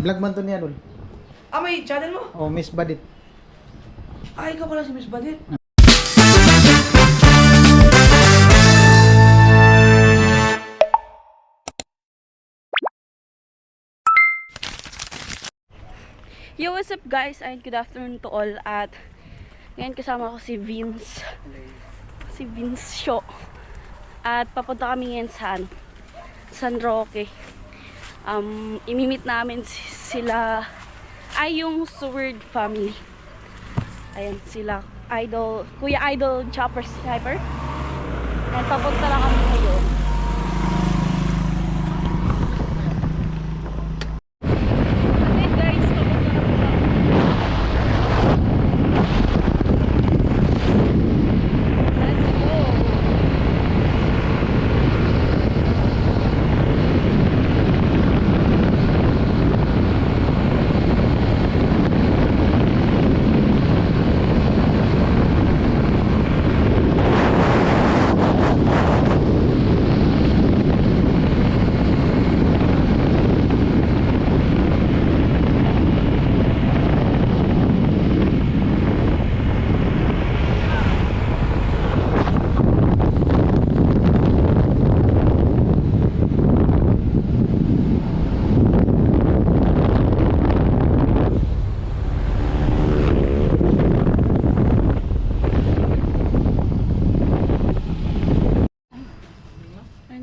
Vlog man to niya, Dol. Ah, may channel mo? Oh, Miss Badit. Ay, ikaw pala si Miss Badit. Yo, what's up guys? And good afternoon to all. At ngayon kasama ko si Vince. Si Vince Show. At papunta kami ngayon sa San Roque. Imimit namin sila ay yung Seward family. Ayan sila. Idol, Kuya Idol Chopper Sniper. And papunta lang kami ngayon.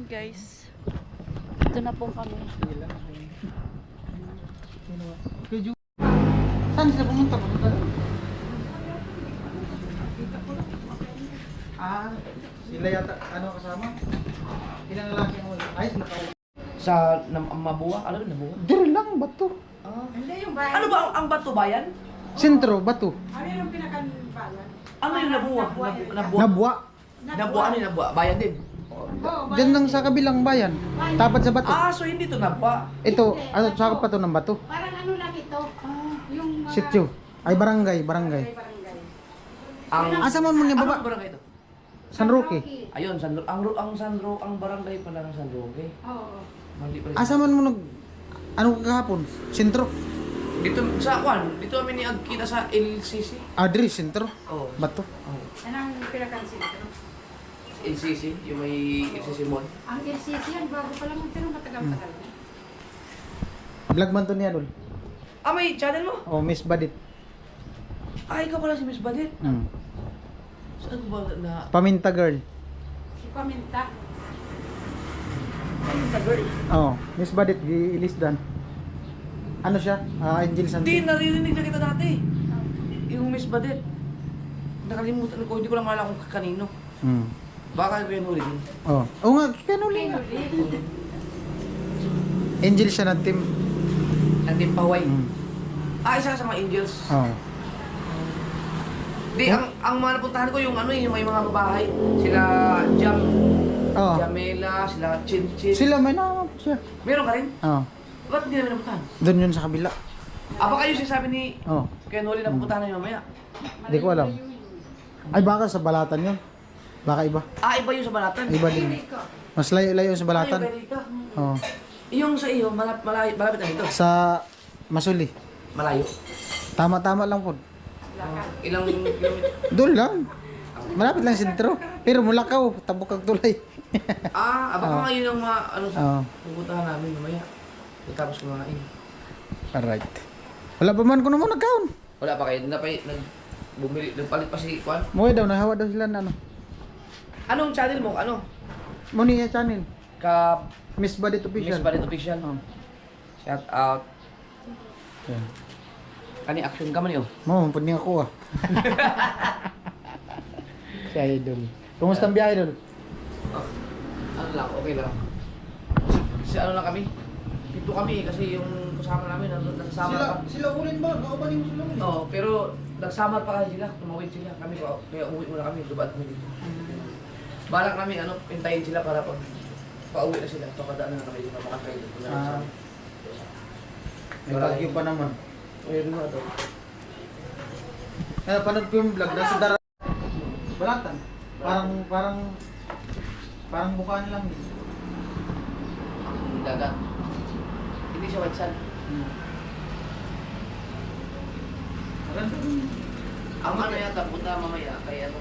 Guys, ito na po kami. Saan sila pumunta? Ah, sila yata, ano kasama? Ilang lalaki mo? Ay, nakauwi. Sa Mabuwa? Ano yun, Mabuwa? Dire lang, bato. Hindi yung bayan. Ano ba ang Bato Bayan? Sentro, bato. Ano yung pinaka-bayan? Ano yung Nabuwa? Nabuwa? Nabwa. Nabuwa, ano yung Nabuwa? Bayan din. Diyan lang sa kabilang bayan. Tapat sa bato. Ah, so hindi to Nabuwa. Ito, ano, sakop pa to ng bato. Parang ano lang ito. Yung mga... Sityo. Ay, barangay. Barangay. Ang... Asa man mo niya Ano baba? ang barangay ito? San Roque. Ayun, ang barangay pala ng San Roque. Oo. Mali pala. Asa man mo nag... Ano kahapon? Sentro. Dito sa Kwan, dito kami ni agkita sa LCC. Adri, sentro. Oh. Bato. Oh. Anong pinaka-sentro? LCC, yung may LCC mall. Ang LCC yan, bago pa lang pero matagal-tagal na. Vlog man to niya, Dol. Ah, may channel mo? Oh, Miss Badit. Ay, ikaw pala si Miss Badit. Saan ko ba na... Paminta girl. Si Paminta. Paminta girl? Oh, Miss Badit, giilisdan. Ano siya? Angel Hindi, something. naririnig na kita dati. Yung Miss Badit. Nakalimutan ko, hindi ko lang malala kung kanino. Baka ko yung huli din. Oh. Oo nga, kanuli nga. Angel siya ng team. Ang Team Pahuay. Ah, isa ka sa mga Angels. Oh. Di, ang mga napuntahan ko yung ano yung may mga babae. Sila Oh. Jamela, sila Chin. Sila may naman siya. Meron ka rin? Oh. Ba't hindi namin napuntahan? Doon yun sa kabila. Ah, baka yung sinasabi ni Oh. Kuya Noli na pupuntahan namin mamaya. Hindi ko alam. Ay baka sa balatan yun. Baka iba. Ah, iba yung sa Balatan. Iba din. Mas layo-layo sa balatan. Ah, yung Erika. Oh. Yung sa iyo, malapit na dito. Sa Masuli. Malayo. Tama-tama lang po. Ilang kilometer? Doon lang. Malapit lang sentro. Pero Mulakaw, tabok ang tulay. Baka Oh. nga yun ang mga, ano, Oh. pupuntahan namin mamaya. Tapos kumain. Alright. Wala pa man ko naman nagkaon. Wala pa kayo, bumili, nagpalit pa si Kwan. Muwi daw, nahawa daw sila na ano. Anong channel mo? Ano? Muni ya channel. Ka Miss Badit Official. Miss Badit Official. Oh. Shout out. Yeah. Kani action ka man yun. Mo, pwede ako ah. Si Idol. Kumusta ang biyahe, Idol? Oh, ano lang, okay lang. Kasi ano lang kami? Dito kami kasi yung kasama namin nagsasama pa. Sila ulin ba? Kaupanin mo sila ulin? Oo, pero nagsama pa kasi sila, tumawid sila. Kami kaya umuwi muna kami, dumaan kami dito. Balak namin ano, hintayin sila para pag pauwi na sila, papadaan na kami dito, makakain dito. May bagyo pa naman. Mayroon na ito. Panood ko yung vlog, nasa dara... Balatan. Parang bukaan lang. Dagat. Hindi siya white sand. yata, punta mamaya kay ano,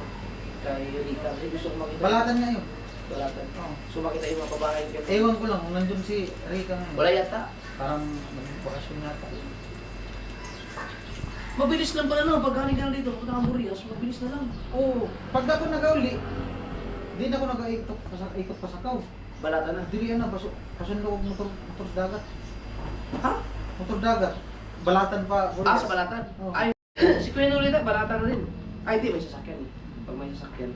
kay Rika. Kasi gusto ko makita. Balatan nga yun. Balatan. Oo. So makita yung mga babae. Ewan ko lang kung nandun si Rika ngayon. Wala yata. Parang magbakasyon yata. Mabilis lang pala no, pag galing ka na dito, punta ka Murias, mabilis na lang. Oo. Pag ako nag-uli, di na ako nag-ikot pa sa kaw. Balatan na. Dili na, pasundo ko motor dagat. Ha? Motor dagat. Balatan pa. Ah, sa Balatan? Oo. Ay, si Kuya Noli na, Balatan na rin. Ay, di, may sasakyan. Pag may sasakyan.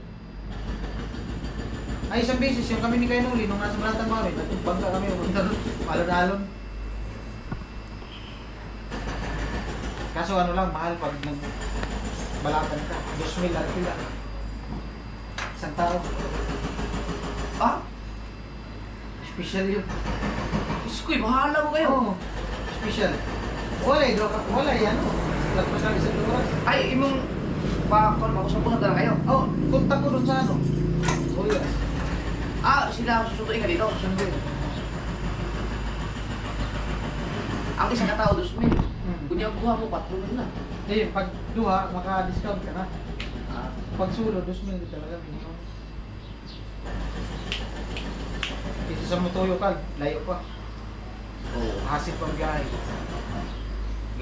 Ay, isang beses yung kami ni Kainuli, nung nasa Balatan kami, bangka kami, pumunta doon, alon-alon. Kaso ano lang, mahal pag nag-balatan ka. 2,000 lang pila. Isang tao. Ah? Special yun. Diyos ko, mahala mo kayo. Oo. Special. Wala yan. Lagpas lang isang oras. Ay, imong pa-call ako sa punta na kayo. Oh, kontak ko doon sa ano. Oh, yes. Ah, sila susutuin ka dito. Siyempre. Ang isang katao, 2,000. Hmm. Kung yung buha mo, 4,000 na. Eh, pag duha, maka-discount ka na. Ah. Pag sulo, 2,000 talaga. Minimum. Kasi sa Motoyo ka, layo pa. Oo. Hasit pang biyahe.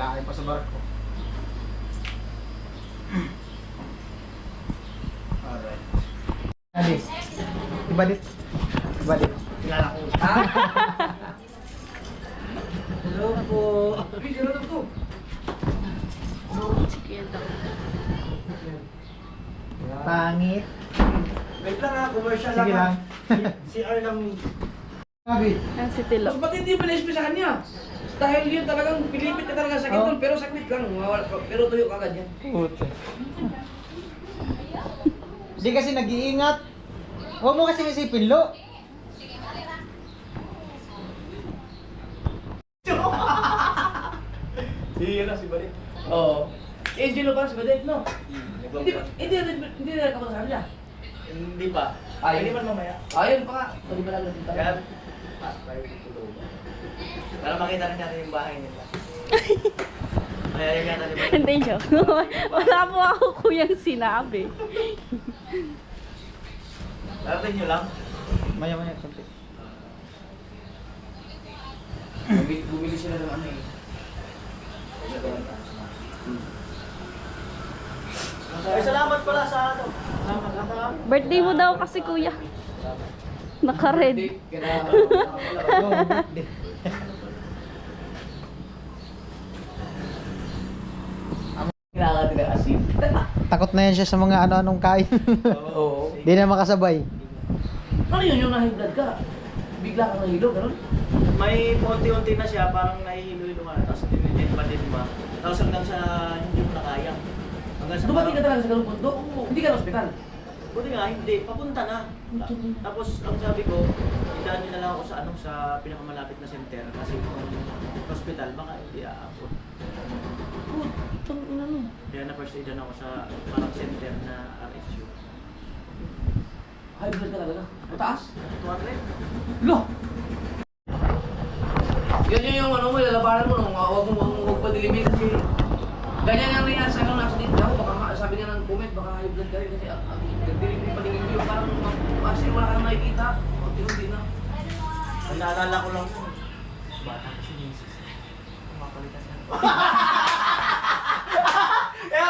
Laay pa sa barko. Alright. Alis. Ibalik. Ibalik. Kilala ko. Ha? Hello po. Uy, sino na to? Si Kuya daw. Pangit. Wait lang ha, commercial Sige lang. Si Arnam. Sabi. Yan si Tilo. Mas matindi pa na sa kanya. Dahil yun talagang pilipit ka talaga sa kitol, pero sakit lang. Pero tuyo ka agad yan. Puta. Hindi kasi nag-iingat. Huwag mo kasi isipin, Lo. Si Balit. Oo. Angelo ba si Badet, no? Hindi na ka sa kanila. Hindi pa. Ay. Hindi man mamaya. Ayun pa nga. Pwede ba lang natin tayo? Kaya, para makita rin natin yung bahay nila. Kaya yung yata ni Balit. Hindi, joke. Wala po ako kuyang sinabi. Darating nyo lang. Maya-maya, konti. Bumili sila ng ano eh. Ay, salamat pala sa ano. Salamat. Birthday mo daw kasi kuya. Naka-red. Oo, birthday. Kailangan nila asin. Takot na yan siya sa mga ano-anong kain. Oo. Di na makasabay. Ano yun yung nahigdad ka? Bigla kang nahilo, gano'n? May unti-unti na siya, parang nahihilo-hilo ka. Tapos din ba. Tapos hanggang sa hindi mo na kaya. Hanggang sa Dumating ka talaga sa ganung bundok? Hindi ka na ospital? Buti nga, hindi. Papunta na. Tapos ang sabi ko, idaan nyo na lang ako sa ano sa pinakamalapit na center. Kasi kung hospital, baka hindi aabot. Putang ina mo. Kaya na first aidan ako sa parang center na RSU. High blood ka talaga? Mataas? 200? Lo! Yan yun yung ano mo, lalabanan mo nung huwag pa dilimin kasi ganyan yung nangyari sa nasa dito ako, baka sabi nga ng comment, baka high blood ka rin kasi nagdilim yung paningin mo yung parang kasi wala ka na nakikita, hindi na. Ang naalala ko lang po, bata kasi misis. Kumapalitan na. Eh,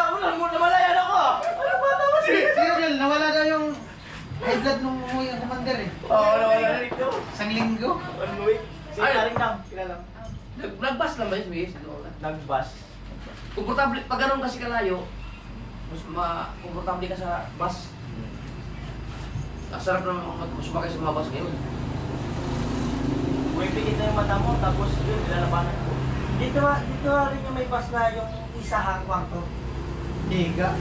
namalayan ako! Ano bata mo si? Sino yun? Nawala daw yung high blood nung umuwi ang commander eh. Oo, Nawala rito. Isang linggo. 1 week. Si Karing lang, kilala. Nag-bus lang ba yung SBS? Nag-bus. Komportable, pag ganun kasi kalayo, mas komportable ka sa bus. Ang sarap naman sumakay sa mga bus ngayon. Pumipikit na yung mata mo, tapos yun, nilalabanan ko. Dito rin yung may bus na yung isa ang kwarto. Higa.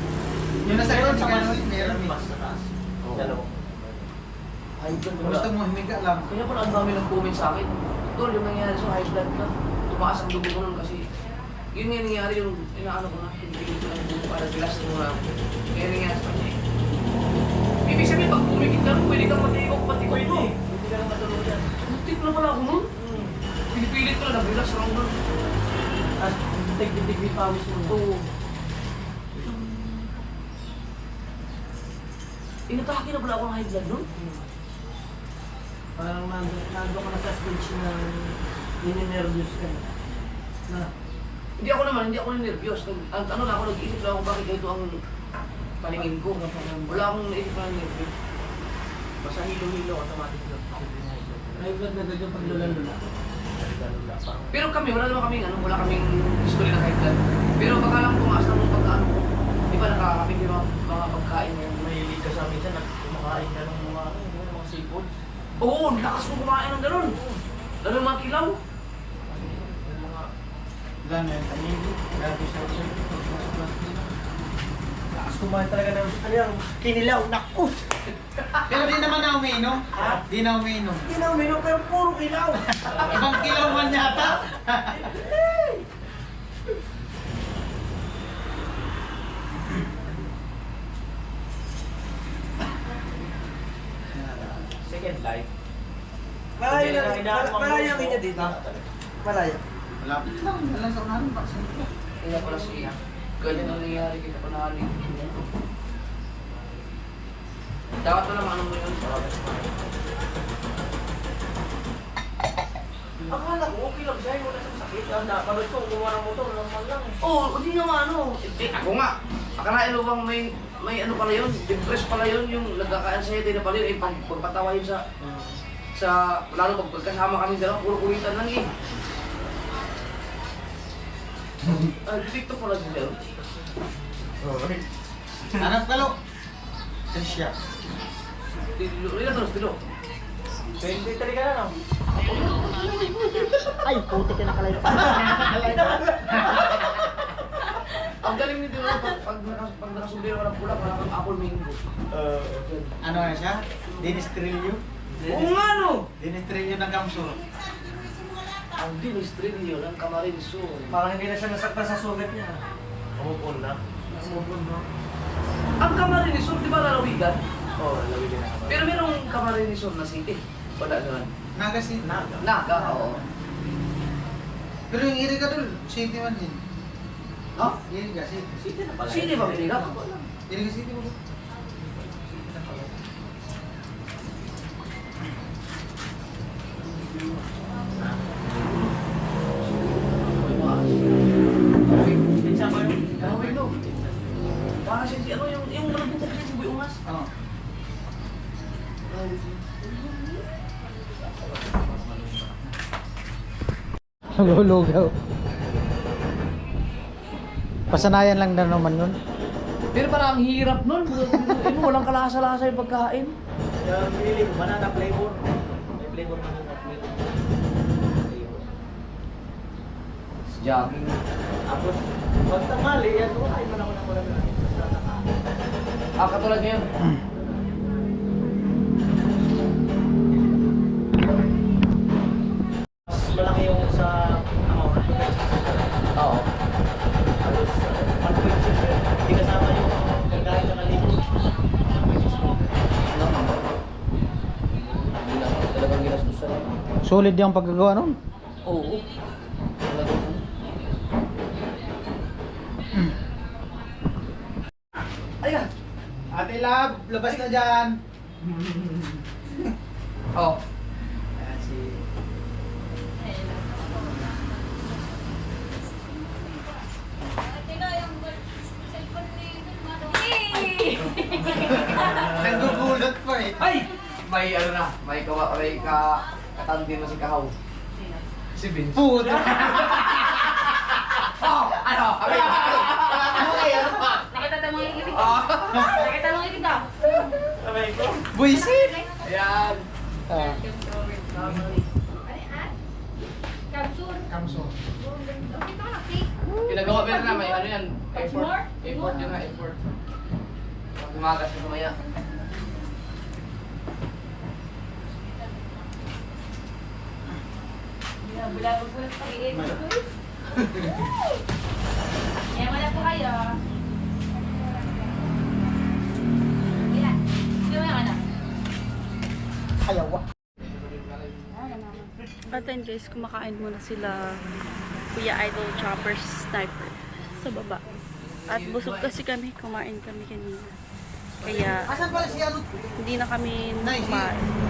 Yung nasa Meron likod, sa meron bus, meron eh. bus sa taas. Oo. Dalawa. High blood Kung gusto mo humiga lang. Kaya pala ang dami ng comment sa akin. Tol, yung nangyari sa high blood ka, tumaas ang dugo ko nun kasi yun nga yung nangyari yung inaano ko na, pinipigil ko ng dugo para gilas mo na. Kaya nangyari sa kanya eh. Ibig sabihin, pag pumikit ka nun, pwede kang matikok no? Hindi ka lang matulog yan. Muntik na pala ako nun. Pinipilit ko na, nag-relax lang ako nun. Tapos, tig-tig-tig pawis mo. Oo. Inatake na pala ako ng high blood nun. Parang nando ka na sa stage na nininervous ka na. Hindi ako nervyos. Ano na ako, nag-iisip lang ako bakit ito ang paningin ko. Wala akong naisip na nervyos. Basta hilo-hilo, automatic yun. High blood na gano'n pag lula-lula. Pero kami, wala kaming history ng high blood. Pero baka lang tumaas na mong pagkaano ko. Di ba nakakapig yung mga pagkain mo? Mahilig ka sa amin dyan, kumakain ka ng mga seafoods. Oo, lakas mo kumain ng gano'n. Lalo yung mga kilaw. Gano'n yan, kanili. Grabe sa akin. Lakas kumain talaga ng kinilaw, naku! Pero di naman na umiinom. Ha? Di na umiinom. Hindi na uminom, pero puro kilaw! Ibang kilaw man yata. Second life. Malayo ang inyo dito. Malayo. Malapit lang. Alam sa unahan. Bakit Kaya pala siya. Ganyan ang nangyayari kita panahali. Dapat pala maano mo yun. Akala ko, okay lang siya, wala siyang sakit. Napanood ko, gumawa ng motor, normal lang eh. Oo, hindi naman ano. Ako nga. Akalain mo bang may ano pala yun? Depress pala yun, yung nagkaka-anxiety na pala yun. Eh, pagpatawahin sa lalo pag pagkasama kami dalawa, puro kulitan lang eh. Dito pala siya. Anak talo. Siya. Ilan terus dulu? 23 ka na, no? Ay, puti ka nakalay pa. Ang galing nito pag nakasubira ko ng pula, parang apple mango. Ano na siya? Dennis Trillo. Oo nga no! Dennis Trillo ng Kamsur. Ang dinistrilyo ng Camarines Sur. Parang hindi na siya nasaktan sa sugat niya. Umupon na. Umupon na. Ang Camarines Sur, di ba lalawigan? Oo, lawin din na naman. Pero merong Camarines Sur na city. Wala naman. Naga si Naga. Naga, oo. Pero yung Iriga dul, city man din. Ha? Iriga city. City na pala. City ba pinira? Iriga city mo. Pinsa ba yun? Gawin no. Baka siya si ano yung malabot kasi si Boy Ungas. Ano? Lulugaw. Pasanayan lang na naman nun. Pero parang ang hirap nun. Walang kalasa-lasa yung pagkain. Yung pinili ko, banana flavor. May flavor na yung flavor. Jogging. Tapos, pag tanghali, yan, ay man ako ng wala na. Katulad ngayon. Mas malaki yung sa amount. Oo. Tapos, hindi kasama yung pagkain na kalibo. Hindi na ako talagang ginastusan. Solid yung paggagawa nun. Oo. Talagang. Ayan. Ate Lab, labas na dyan. Oo. Ayan si... Nagugulot pa eh. Ay! May ano na, may katandi mo si Kahaw. Si Vince. Puta! Oh! Ano? Abay! Ay, ano pa? Nakita mo yung ibig. Oh! Nakita mo yung ibig daw. Sabay ko. Buisit! Ayan. Ah, Kapsur. Kamso. Ito na, cake. Pinagawa pero na, may ano yan. Effort. Effort yun na, effort. Tumagas na sumaya. Bulag-bulag pag-iit. Kaya wala po kayo. Ilan? Sino yung anak? Ayaw. At then guys, kumakain muna sila Kuya Idol Chopper Sniper sa baba. At busog kasi kami, kumain kami kanina. Kaya Asan pala si ano? hindi na kami Nice. kumain.